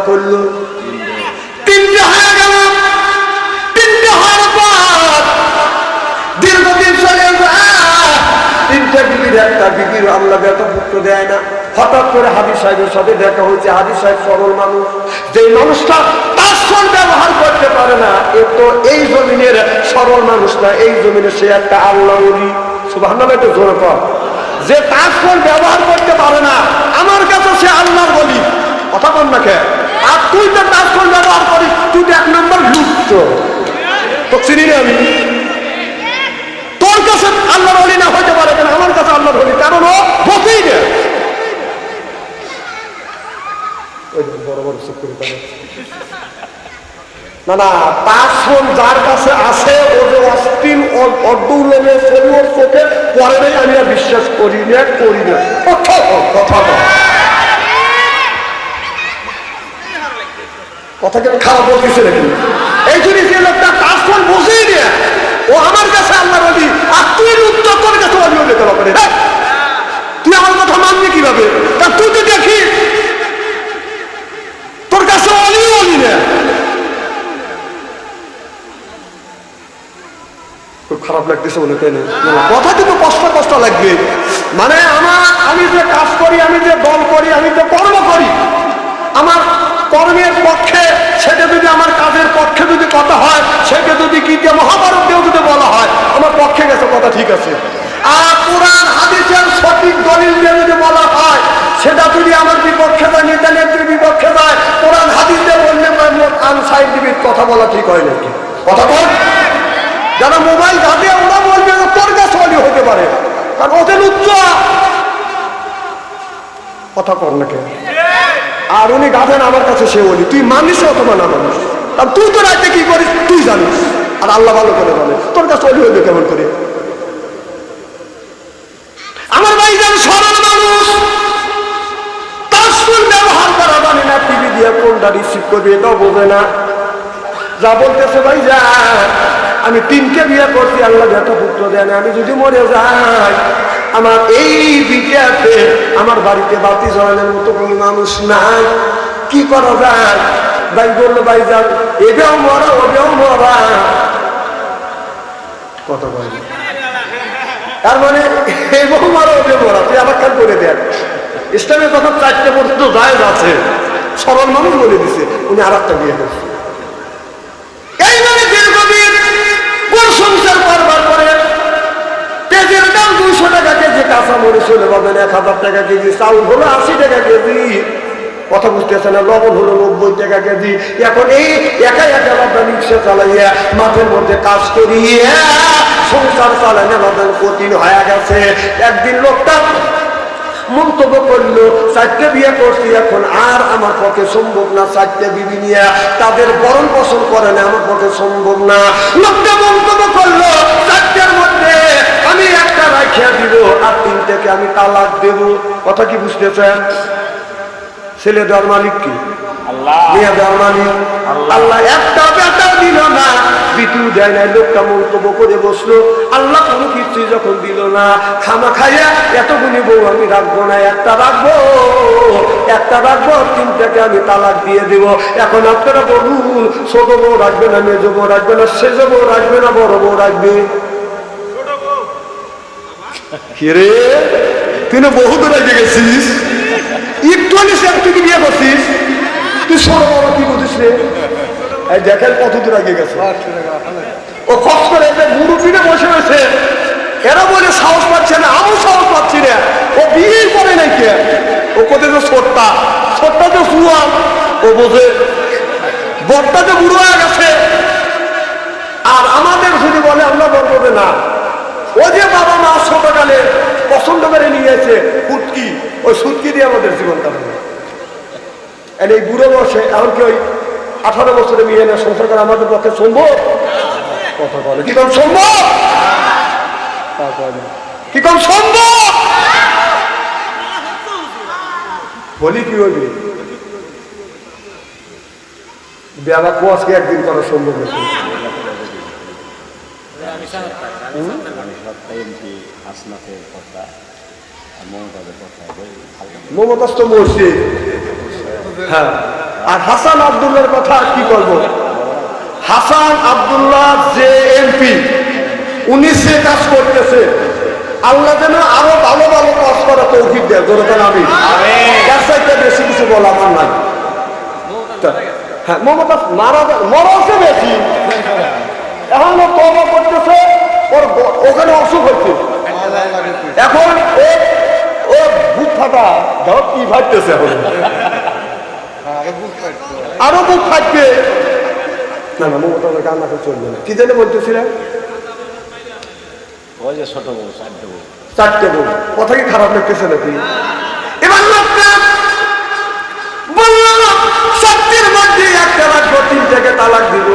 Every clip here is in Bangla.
করলো, তিনটে হয়ে গেল। তিনটে হওয়ার পর দীর্ঘদিন চলে যায়। তিনটে বিবির একটা বিবির আল্লাহ বেটা পুত্র দেয় না। হঠাৎ করে হাজী সাহেবের সাথে দেখা হয়েছে। হাজী সাহেব সরল মানুষ, যে মানুষটা তাসফল ব্যবহার করতে পারে না, এ তো এই জমিনের সরল মানুষ না, এই জমিনে সে একটা আল্লাহ ওলি। সুবহানাল্লাহ, একটু জোরে কর। যে তাসফল ব্যবহার করতে পারে না, আমার কাছে সে আল্লাহর ওলি। কথা বল না কে? আর তুই তো তাসফল ব্যবহার করিস, তুই তো এক নম্বর লুচ্চ। তো চিনি না আমি। তোর কাছে আল্লাহর ওলি না হতে পারে কেন? আমার কাছে আল্লাহর ওলি, কারণ ও বকেই না। বড় বড় চুপ করে পারে না, না, তাসফল যার কাছে আছে, ও যে অস্থির অর্ধউলমে শরীর চোখে পরে নেই, আমি আর বিশ্বাস করি না, করি না। কথা কথা কেন খারাপ বলতেছে নাকি? এই জন্য যে লোকটা তাসফল বুঝেই না, ও আমার কাছে আল্লাহর ওলি, আর তুই উত্তর তোর কাছে ওলি হতে পারে। তুই আমার কথা মানবি কিভাবে? তা তুই তো দেখি তোর কাছে অলি অলি না। খুব খারাপ লাগতেছে মনে কেন? কথা কিন্তু কষ্ট কষ্ট লাগবে। মানে আমি যে কাজ করি, আমি যে দল করি, আমি যে কর্ম করি, আমার কর্মের পক্ষে সেটা যদি আমার কাজের পক্ষে যদি কথা হয়, সেটা যদি কি মহাভারতেও যদি বলা হয়, আমার পক্ষে গেছে, কথা ঠিক আছে। আর কোরআন হাদিসের সঠিক দলিল দিয়ে যদি বলা হয়, সেটা যদি আমার বিপক্ষে যায়, নেতা নেত্রীর বিপক্ষে যায়, কোরআন হাদিস দিয়ে বললে আনসাইন্টিফিক কথা বলা ঠিক হয় নাকি? কথা বল। যারা মোবাইল ঘাটে, ওরা বলবে তোর কাছে অলি হতে পারে, কারণ ওদের উচ্চ কথা কর না কেন? আর উনি গাধেন আমার কাছে সে বলি, তুই মানিস অথবা না মানিস, কারণ তুই তো রাইতে কি করিস তুই জানিস, আর আল্লাহ ভালো করে বলে তোর কাছে অলি হইবে কেমন করে? আমার ভাই যেন সরল মানুষ, তাসফল ব্যবহার করা জানে না, টিভি দিয়ে কোনটা রিসিভ করবে এটাও বোঝে না। যা বলতেছে ভাই যা, আমি 3টে বিয়ে করছি, আল্লাহ বেটা পুত্র দেন, আমি যদি মরে যাই, আমার এই বিকেতে আমার বাড়িতে বাতি জ্বালানোর মতো কোনো মানুষ নাই, কি করা যায়? ভাই বললো ভাই যান, এটাও মরা ওটাও মরা। কত ভাই, তার মানে এবং মরা ওটাও মরা। তুই আমার কান করে দেখ, ইসলামের কথা 4টে পর্যন্ত জায়েজ আছে, সরল মানুষ বলে দিছে, উনি আর একটা বিয়ে করছে। এইভাবে দীর্ঘদিন সংসার করবার পরে পেঁয়াজের দাম 200 টাকা কেজি, কাঁচা মরিচ হলে পাবেন 1000 টাকা কেজি, চাউল হলো 80 টাকা কেজি, কথা বুঝতেছে না, লবণ হলো 90 টাকা কেজি। এখন এই একা একা বাবা রিক্সা চালাইয়া মাঠের মধ্যে কাজ করিয়া সংসার চালানো বাবার কঠিন হয়ে গেছে। একদিন লোকটা মন্তব্য করলো, 4টে বিয়ে করছি, এখন আর আমার পক্ষে সম্ভব না, 4টে বিবি নিয়ে তাদের বরণ পোষণ করে না, আমার পক্ষে সম্ভব না। লোকটা মন্তব্য করলো, 4টের মধ্যে আমি একটা রাখিয়া দিব, আর 3টেকে আমি তালাক দেব। কথা কি বুঝতেছেন? ছেলে দেওয়ার মালিক কি? আল্লাহ। মেয়ে দেওয়ার মালিক আল্লাহ। একটা বেটা দিল না, বিটু দেয় না। লোকটা মন্তব্য করে বসলো, আল্লাহ কোনো কিছু যখন দিল না, খামা খাইয়া এতগুলি বউ আমি রাখবো না, একটা রাখবো, 3টাকে আমি তালাক দিয়ে দেব। এখন আপনারা বলুন, ছোট বউ রাখবে না, মেজ বউ রাখবে না, সেজ বউ রাখবে না, বড় বউ রাখবে? রে তুই না বহু দূরে গেছিস, একটু তুই কি বিয়ে করছিস, তুই ছোট বড় কি বুঝিস রে? দেখেন কত দূর আগে গেছে। ও খরচ করে একটা গুরু পিঠে বসে রয়েছে, এরা বলে সাহস পাচ্ছে না, আমিও সাহস পাচ্ছি না। ও বিয়ে করে নাই কে? ও কোথায় যে ছোট্টা যে শুয়া, ও বোঝে বরটা যে বুড়ো হয়ে গেছে। আর আমাদের যদি বলে আমরা বলবো যে না, ও যে বাবা মা ছোটকালে পছন্দ করে নিয়েছে সুটকি, ওই সুটকি দিয়ে আমাদের জীবন কাটাবে। এই বুড়ো বসে এমনকি ওই 18 বছরে বিয়ে না সংসার করা আমাদের পক্ষে সম্ভব? কথা বলে কি কম সম্ভব? কি কম সম্ভব? বলি কি হইবি বেলা কুয়াশকে একদিন করা সম্ভব নাকি? মমতাজ তো মরছে, হ্যাঁ আর হাসান আব্দুল্লাহর কথা কি করব? হাসান আব্দুল্লাহ যে এমপি, উনি সে কাজ করতেছে, আল্লাহ যেন আরো ভালো ভালো কাজ করা তৌফিক দেয়। জোরদার আমি এর চাইতে বেশি কিছু বলা আমার নাই। হ্যাঁ, মমতা মরছে বেশি, এখনো তওবা করতেছে, ওর ওখানে অসুখ হচ্ছে, এখন ও বুক ফাটা ধর কি ফাটতেছে, এখন আরো বুক ফাটবে। না না, মমতা কান্না করে চলবে না। কি জানে বলতেছিলেন? চারটে বউ। কথা কি খারাপ লাগতেছে নাকি? এবার লোকটা বলল চারটের মধ্যে একটা রাখবো, তিনটাকে তালাক দিব।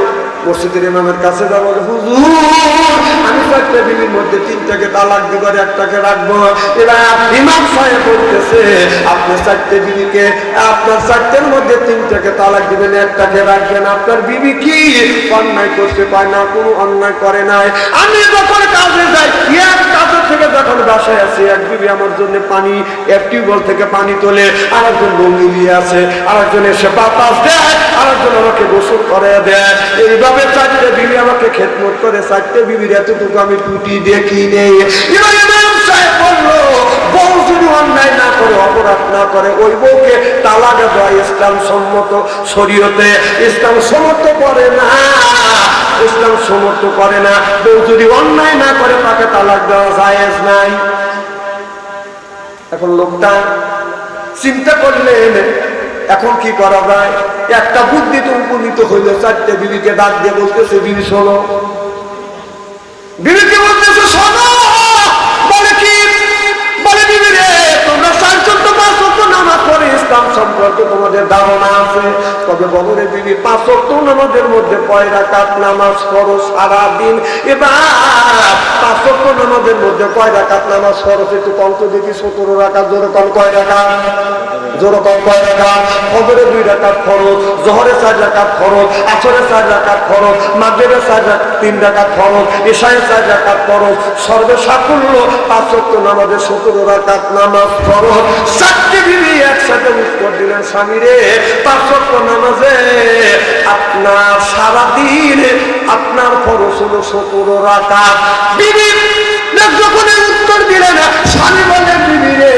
মসজিদের ইমামের কাছে যাবো, হুজুর আমি চারটে বিবির মধ্যে তিনটাকে তালাক দিব আর একটাকে রাখবো। এবার ইমাম সাহেব বলতেছে আপনি চারটে বিবিকে, আপনার চারটের মধ্যে তিনটাকে তালাক দিবেন, একটাকে রাখবেন। আপনার বিবি কি অন্যায় করতে পায় না? কোনো অন্যায় করে নাই। আমি যখন কাজে যাই, এক কাজের থেকে যখন বাসায় আছি, এক বিবি আমার জন্য পানি, এক টিউবওয়েল থেকে পানি তোলে, আরেকজন লুঙ্গি নিয়ে আসে, আরেকজন এসে বাতাস দেয়, আরেকজন আমাকে গোসল করে দেয়। এইভাবে চারটে বিবি আমাকে খেদমত করে। চারটে বিবির এতটুকু আমি টুটি দেখি নেই। এবার ইমাম সাহেব বললো বউ যদি অন্যায় না করে, অপরাধ না করে, ওই বউকে তালাক দেওয়া ইসলাম সম্মত। শরীয়তে ইসলাম সমর্থ করে না, ইসলাম সমর্থ করে না। বউ যদি অন্যায় না করে তাকে তালাক দেওয়া জায়েজ নাই। এখন লোকটা চিন্তা করলেন এখন কি করা যায়? একটা বুদ্ধিতে উপনীত হইল। চারটে বিবিকে ডাক দিয়ে বলতেছে, বিবি শোনো। বিবিকে বলতেছে শোনো। বলে কি? বলে বিবি রে, তোমরা চারজন তো 5 ওয়াক্ত নামাজ পড়ে, ইসলাম সম্পর্কে তোমাদের ধারণা আছে। তবে বলো রে বিবি, 5 ওয়াক্ত নামাজের মধ্যে কয় রাকাত নামাজ পড়ো সারাদিন? এবার 5 ওয়াক্ত নামাজের মধ্যে কয় রাকাত নামাজ পড়ো? একটু কম তো দেখি। 17 রাকাত। জোরে কম কয় রাকাত? জোরে কম কয় রাকাত? ফজরে 2 রাকাত ফরজ, জোহরে 4 রাকাত ফরজ, আসরে 4 রাকাত ফরজ, মাগরিবে 3 রাকাত ফরজ, ইশায়ে 4 রাকাত ফরজ। সর্বসাকুল্য 5 ওয়াক্ত নামাজে 17 রাকাত নামাজ ফরজ। চারটি বিবি একসাথে উত্তর দিলেন, স্বামী রে 5 ওয়াক্ত নামাজে আপনার সারাদিন আপনার ফরজ হলো 17 রাকাত। বিবি যখন উত্তর দিলেন, স্বামী বললেন বিবি রে,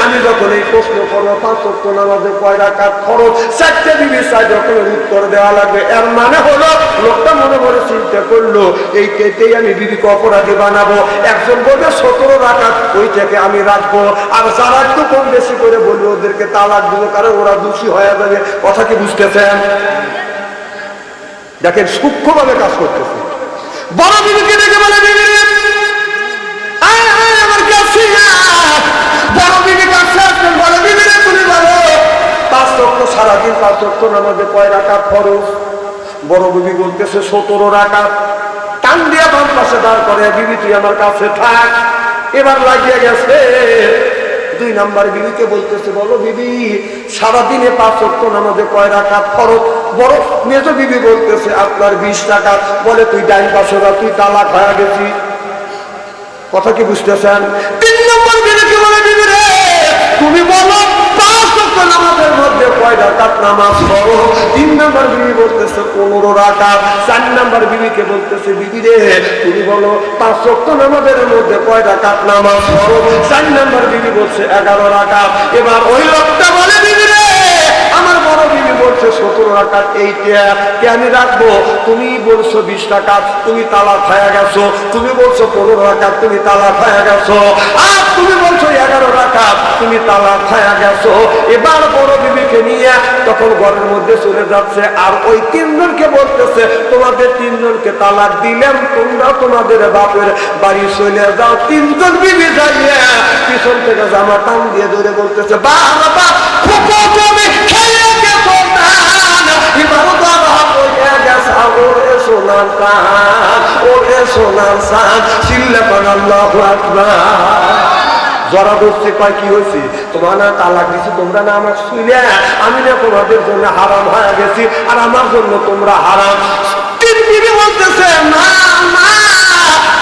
আমি যখন এই প্রশ্ন করবো 5 ওয়াক্ত নামাজে কয় রাকাত ফরজ, চারটে বিবি 4 রকমের উত্তর দেওয়া লাগবে। এর মানে হলো লোকটা মনে মনে চিন্তা করলো এইটাতেই আমি বিবিকে অপরাধী বানাবো। একজন বলবে 17 রাকাত, ওইটাকে আমি রাখবো। আর যারা একটু কম বেশি করে বলবে ওদেরকে তালাক দিব, কারণ ওরা দোষী হয়ে যাবে। কথা কি বুঝতেছেন? দেখেন সূক্ষ্মভাবে কাজ করতেছে। বড় বিবিকে দেখে বলে, বিবি রে আমার কাছে, বড় বিবি কাছে আসবেন। বলে বিবি রে তুমি বলো 5 ওয়াক্ত সারাদিন 5 ওয়াক্ত নামাজে কয় রাকাত ফরজ? বড় বিবি বলতেছে 17 রাকাত। টান দিয়া বাম পাশে দাঁড় করে, বিবি তুই আমার কাছে থাক। এবার লাগিয়ে গেছে। 2 নাম্বার বিবিকে বলতেছে, বলো বিবি সারাদিনে 5 ওয়াক্ত নামাজে কয় রাকাত ফরজ? বড় মেজো বিবি বলতেছে আপনার 20 রাকাত। বলে তুই ডাইন পাশে যা, তুই তালাক হয়ে গেছি। কথা কি বুঝতেছেন? 3 নম্বর বিবিকে বলে, বিবি রে তুমি বলো 5 ওয়াক্ত নামাজের মধ্যে কয় রাকাত নামাজ পড়ো? 3 নম্বর বিবি বলতেছে 15 রাকাত। 4 নম্বর বিবিকে বলতেছে, বিবি রে তুমি বলো 5 ওয়াক্ত নামাজের মধ্যে কয় রাকাত নামাজ পড়ো? 4 নম্বর বিবি বলছে 11 রাকাত। এবার ওই লোকটা বলে, বিবি রে আমার বড় বিবি বলছে 17 রাকাত, এইটা আমি রাখবো। তুমি বলছো 20 রাকাত, তুমি তালাক হয়ে গেছো। তুমি বলছো 15 রাকাত, তুমি তালাক হয়ে গেছো। আর তুমি বলছো 11 রাকাত, তুমি তালাক হয়ে গেছো। এবার বড় বিবিকে নিয়ে তখন ঘরের মধ্যে চলে যাচ্ছে। আর ওই 3 জনকে বলতেছে, তোমাদের 3 জনকে তালাক দিলাম, তোমরা তোমাদের বাপের বাড়ি চলে যাও। 3 জন বিবি যাইয়ে পিছন থেকে জামা টান দিয়ে ধরে বলতেছে, বাবা খুব তুমি খেয়ে গেছো না, এবার বাবা বলে গেছে ওরে সোনার চাঁদ, ওরে সোনার চাঁদ, চিল্লাবেন আল্লাহু আকবার। জরাদস্তি পায় কি হয়েছে? তোমার না তালাক দিছি, তোমরা না আমার শুনে, আমি না তোমাদের জন্য হারাম হয়ে গেছি, আর আমার জন্য তোমরা হারাম। 3 বিবি বলতেছে, না না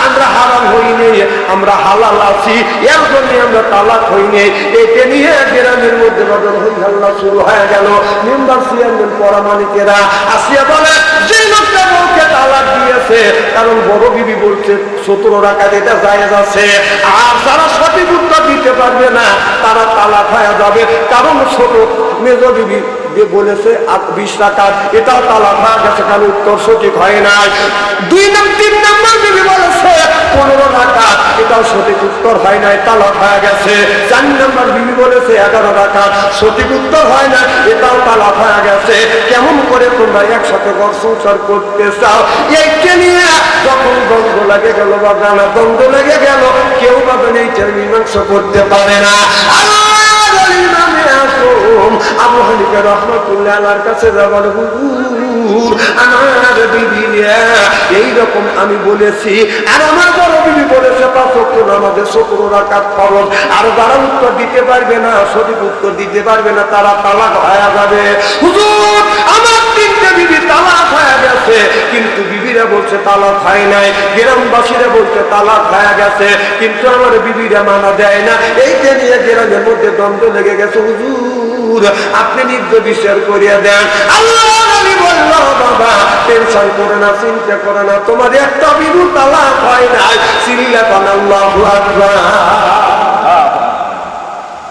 আমরা হারাম হইনি, আমরা হালাল আছি, এর জন্য আমরা তালাক হইনি। একে নিয়ে গ্রামের মধ্যে বদল হই হাল্লা শুরু হয়ে গেল। মেম্বার চেয়ারম্যান পরামানিকেরা আসিয়া বলে, যে লোকটা বউকে তালাক দিয়েছে, কারণ বড় বিবি বলছে 17 রাকাত এটা জায়েজ আছে, আর যারা সঠিক উত্তর দিতে পারবে না তারা তালাক হয়ে যাবে, কারণ ছোট মেজ বিবি যে বলেছে 20 রাকাত এটাও তালাক হয়ে গেছে, কারণ উত্তর সঠিক হয় নাই। 3 নম্বর বিবি বলেছে 15 রাকাত এটাও সঠিক উত্তর হয় নাই, তালাক হয়ে গেছে। 4 নম্বর বিবি বলেছে 11 রাকাত, সঠিক উত্তর হয় না, এটাও তালাক হয়ে গেছে। কেমন করে তোমরা একসাথে ঘর সংসার করতে চাও? এইটা নিয়ে যখন দ্বন্দ্ব লাগে গেল বা গানা দ্বন্দ্ব লেগে গেল, কেউ পাবেন এইটার মীমাংসা করতে পারে না। আবু হানিফা রাহমাতুল্লাহ আলাইহির কাছে যাবার, হুজুর আমার বিবি এইরকম আমি বলেছি, আর আমার বড় বিবি বলেছে 5 ওয়াক্ত নামাজে 17 রাকাত ফরজ, আর যারা উত্তর দিতে পারবে না, সঠিক উত্তর দিতে পারবে না, তারা তালাক হয়ে যাবে। হুজুর আমার 3টে বিবি তালাক হয়ে গেছে, কিন্তু বিবিরা বলছে তালাক হয় নাই, গ্রামবাসীরা বলছে তালাক হয়ে গেছে, কিন্তু আমার বিবিরা মানা দেয় না। এইটা নিয়ে গ্রামের মধ্যে দ্বন্দ্ব লেগে গেছে। হুজুর আপনি নিজ বিচার করিয়া দেন। আল্লাহ নবী বলল, বাবা টেনশন করে না, চিন্তা করে না, তোমার একটা বিবি তালাক হয় নাই, চিল্লাবেন আল্লাহু আকবার।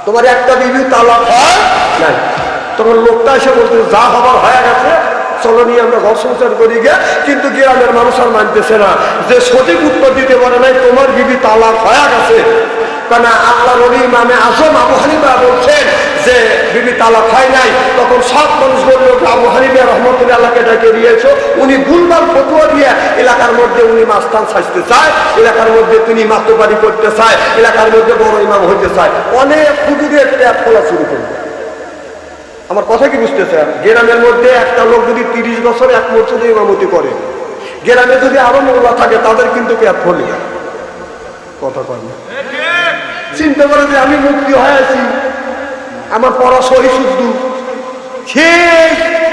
তোমার একটা বিবি তালাক হয় নাই, তখন লোকটা এসে বলতে যা হবার হয়ে গেছে, চলো নিয়ে আমরা ঘর সংসার করি গে। কিন্তু গ্রামের মানুষ আর মানতেছে না, যে সঠিক উত্তর দিতে পারে নাই তোমার বিবি তালাক হয়ে গেছে। কারণ আল্লাহ নবী ইমামে আজম আবু হানিফা বলছেন যে বিবি তালাক হয় নাই, তখন সব মানুষ বলল আবু হানিফা রহমতুল্লাহ আল্লাহকে ডেকে দিয়েছো, উনি ভুলভাল ফতোয়া দিয়ে এলাকার মধ্যে উনি মাস্তান সাজতে চায়, এলাকার মধ্যে তিনি মাতবাড়ি করতে চায়, এলাকার মধ্যে বড় ইমাম হইতে চায়, অনেক হুজুরের ট্যাপ খোলা শুরু করবে। আমার কথা কি বুঝতেছেন? গ্রামের মধ্যে একটা লোক যদি 30 বছর এক মসজিদে ইমামতি করে, গ্রামে যদি আরো মোল্লা থাকে তাদের কিন্তু পেট ফলে কথা কয় না। চিন্তা করে যে আমি মুক্তি হয়ে আছি, আমার পড়া সহি শুদ্ধ, সেই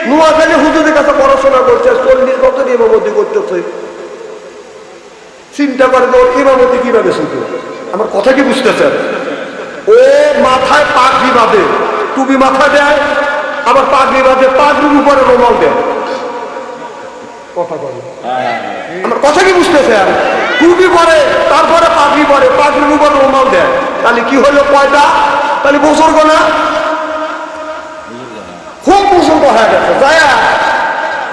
নোয়াখালী হুজুরের কাছে পড়াশোনা করছে, 40 বছর ইমামতি করতেছে। চিন্তা করে যে ওর ইমামতি কিভাবে শুদ্ধ। আমার কথা কি বুঝতেছেন? ও মাথায় পাগড়ি বাঁধে, টুপি মাথা দেয়, আবার পাগড়ি বাঁধে, পাগড়ির উপরে রুমাল দেয়। কথা বলে আমার কথা কি বুঝতেছেন? টুপি পরে, তারপরে পাগড়ি পরে, পাগড়ির উপরে রুমাল দেয়, তাহলে কি হলো কয়টা? তাহলে বুজুর্গ না? খুব বুজুর্গ হয়ে গেছে। যায়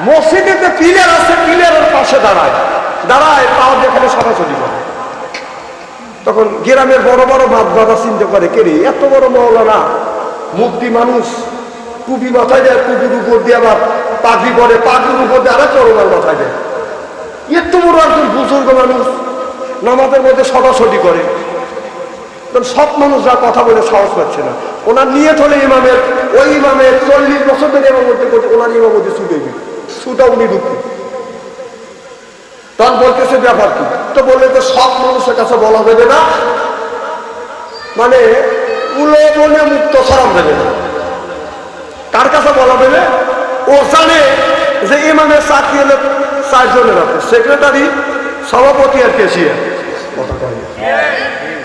মসজিদে যে পিলার আছে, পিলারের পাশে দাঁড়ায়, তাও যেখানে সরাসরি করে। তখন গ্রামের বড় বড় বাদবাদা চিন্তা করে, কে রে এত বড় মওলানা মুফতি মানুষ, টুপি মাথায় দেয়, টুপির উপর দিয়ে আবার পাগড়ি পরে, পাগড়ির উপর দিয়ে আরো চরমার মাথায় দেয়, এত বড় একজন বুজুর্গ মানুষ নামাজের মধ্যে সরাসরি করে। সব মানুষ যা কথা বলে সাহস পাচ্ছে না। ওনার নিয়ত হলে ইমামের, ওই ইমামের 40 বছর ধরে ইমামতি করছে, ওনার ইমামতি ছুটে গেল, ছুটা উনি ঢুকতে। তখন বলতেছে ব্যাপার কি? তো বললে যে সব মানুষের কাছে বলা যাবে না, মানে উলো বলে মুক্ত সরাম দেবে না। কার কাছে বলা দেবে? ও জানে যে ইমামের চাকরি হলে 4 জনের আছে, সেক্রেটারি, সভাপতি আর কেশিয়ার। কথা কয় না,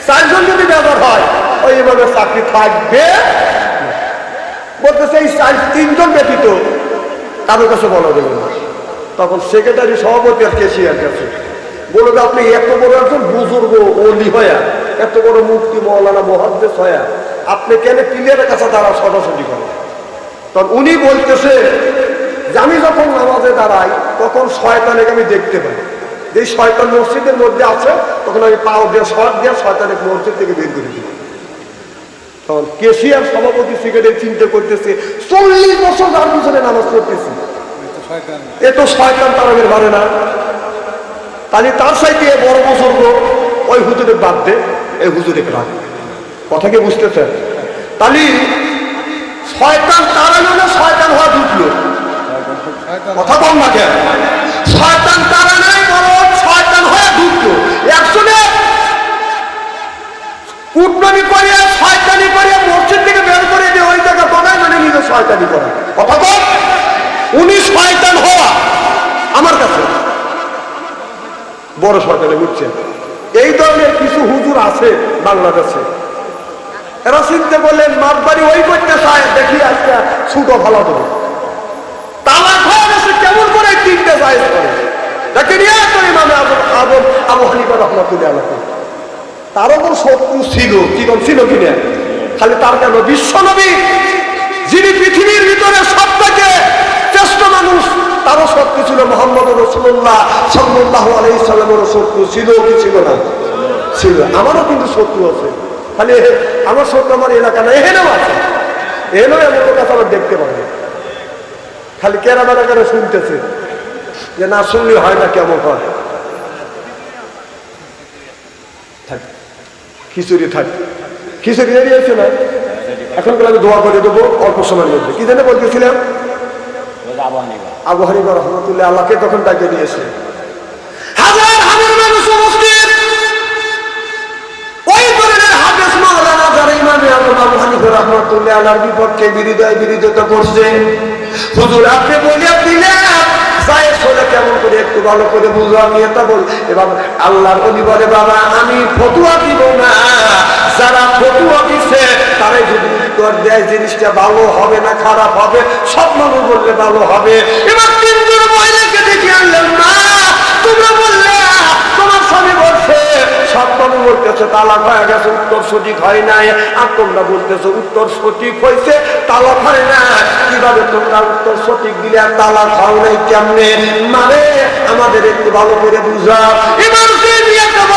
4 জন যদি ব্যবহার হয় ওই ইমামের চাকরি থাকবে। বলতেছে এই 3 জন ব্যতীত কারোর কাছে বলা দেবে না। তখন সেক্রেটারি, সভাপতি আর কেশিয়ার কাছে বলবে, আপনি এত বড় একজন বুজুর্গ ওলি হয়া, এত বড় মুফতি মওলানা মুহাদ্দিস হয়া, আপনি কেন পিলারের কাছে দাঁড়া সরাসরি করেন? তখন উনি বলতেছে যে আমি যখন নামাজে দাঁড়াই তখন শয়তানকে আমি দেখতে পাই, যে শয়তান মসজিদের মধ্যে আছে, তখন আমি পাও দিয়ে শট দিয়ে শয়তানকে মসজিদ থেকে বের করে দিই। তখন কেশিয়ার, সভাপতি, সেক্রেটারি চিন্তা করতেছে 40 বছর যার পিছনে নামাজ পড়তেছি, এ তো শয়তান তারাবের মানে না, তাহলে তার সাইতে বড় বুজুর্গ ওই হুজুরে বাদ দে, এই হুজুরে রাখ। কথা কি বুঝতেছেন? তাহলে শয়তান তাড়ানো না শয়তান হওয়া ঢুকলো? কথা কম না কেন? শয়তান তাড়ানোই বরং শয়তান হয়ে ঢুকলো। একজনে কুটনামি করে, শয়তানি করে মসজিদ থেকে বের করে দিয়ে ওই জায়গা বানায়, মানে নিজে শয়তানি করা। কথা কম, উনি শয়তান হওয়া আমার কাছে বড় সরকারে বুঝছেন। এই ধরনের কিছু হুজুর আছে বাংলাদেশে, এরা চিন্তা করলেন মাতবাড়ি ওই করতে চায়, দেখি আজকে ছুটো ভালো দেবো। তালাক হয়ে গেছে কেমন করে তিনটে জায়েজ করে দেখেন। ইমামে আবু হানিফা রাহমাতুল্লাহ আলাইহি তার ওপর শত্রু ছিল, কি ছিল কিনা খালি তার কেন, বিশ্ব নবী যিনি পৃথিবীর ভিতরে সব থেকে শ্রেষ্ঠ মানুষ, তারও শত্রু ছিল। মুহাম্মদ রাসূলুল্লাহ সাল্লাল্লাহু আলাইহি সাল্লামেরও শত্রু ছিল কি ছিল না? ছিল। আমারও কিন্তু শত্রু আছে, খালি আমার শত্রু আমার এলাকা না, এখানেও আছে। এখানেও এমন কথা আমার দেখতে পাবে, খালি কেরা বেড়া করে শুনতেছে, যে না শুনলে হয় না, কেমন হয়। খিচুড়ি থাকে, খিচুড়ি রেডি আছে না? এখন আমি দোয়া করে দেবো অল্প সময়ের মধ্যে। কি জানে বলতেছিলাম? আবু হানিফা রাহমাতুল্লাহ আল্লাহকে তখন ডাকে নিয়েছে হাজার হাজার মানুষ উপস্থিত। ওই ধরনের হাফেজ মাওলানা যারা ইমামে আজম আবু হানিফা রাহমাতুল্লাহ আলাইহির বিপক্ষে বিরোধিতা করছে, হুজুর আপনি বলিয়া দিলেন জায়েজ হলে কেমন করে একটু ভালো করে বুঝা নিয়ে তা বল। এবং আল্লাহর ওলি বলে বাবা আমি ফতোয়া দিব না, যারা ফতোয়া দিছে তারাই যদি উত্তর দেয় জিনিসটা ভালো হবে না খারাপ হবে, সব মানুষ বললে ভালো হবে। এবার তিনজন মহিলাকে দেখে আনলেন, না তোমরা বললে তোমার স্বামী বলছে, সব মানুষ বলতেছে তালাক হয়ে গেছে, উত্তর সঠিক হয় নাই, আর তোমরা বলতেছো উত্তর সঠিক হয়েছে তালাক হয় না। কিভাবে তোমরা উত্তর সঠিক দিলে আর তালাক হয় নাই কেমনে? মানে আমাদের একটু ভালো করে বুঝা। এবার